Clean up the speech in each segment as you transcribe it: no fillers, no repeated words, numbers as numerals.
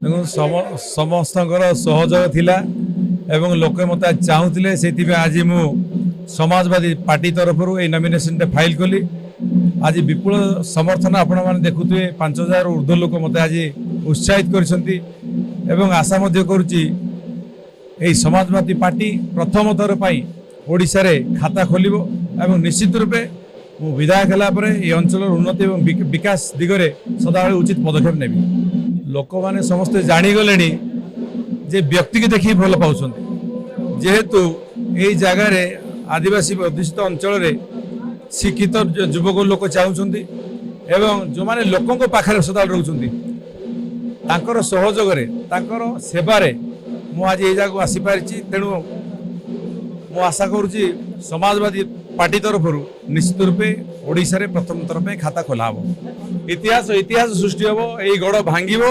देखो समस्तଙ୍କର सहयोग थिला एवं लोक मत चाहूले से आज मु समाजवादी पार्टी तरफ ये नॉमिनेशन फाइल कली। आज विपुल समर्थन आपण मैंने देखुए 5000 ऊर्ध्व लोक मत आज उत्साहित कर आशा करुच्ची समाजवादी पार्टी प्रथम थर पर ओडिशा रे खाता खोलिबो एवं निश्चित रूपे मु विधायक हला परे ए अंचल उन्नति एवं विकास दिगरे सदाबेले उचित पदक्षेप नेबी। लोक माने समस्ते जानी गलेनी जे व्यक्ति के देखि भल पाउछन्ति जेहेतु एई जगह रे आदिवासी अध्युषित अंचल रे शिक्षित युवक लोक चाहूछन्ति एवं जो माने लोकों को पाखरे सदाबेले रहउछन्ति तांकर सहयोग रे तांकर सेवा रे मु आज ए जगह आसी पारिछि। तेणु मु आशा करुच्ची समाजवादी पार्टी तरफ निश्चित रूपे ओडिशा रे प्रथम थर पे खाता खोला हम इतिहास इतिहास सृष्टि हम यही गड़ भांगीब।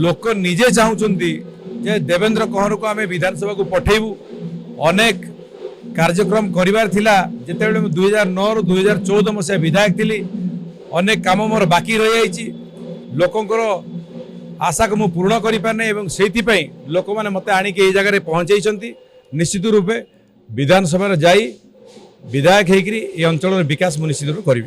लोक निजे चाहूँगी जे देवेंद्र कहर को आम विधानसभा को पठेबू अनेक कार्यक्रम करिवार थिला जेतेबेले 2009 रु 2014 मसीहा विधायक थिली अनेक काम मोर बाकी रही जाइछि लोकंकर आशा को मु पूर्ण करि पारने एवं सेति पई लोक माने मते आनी के ए जगह रे पहुंचैछन्ति। निश्चित रूपे विधानसभा जाई विधायक होकर ये अंचल विकास निश्चित रूप करी।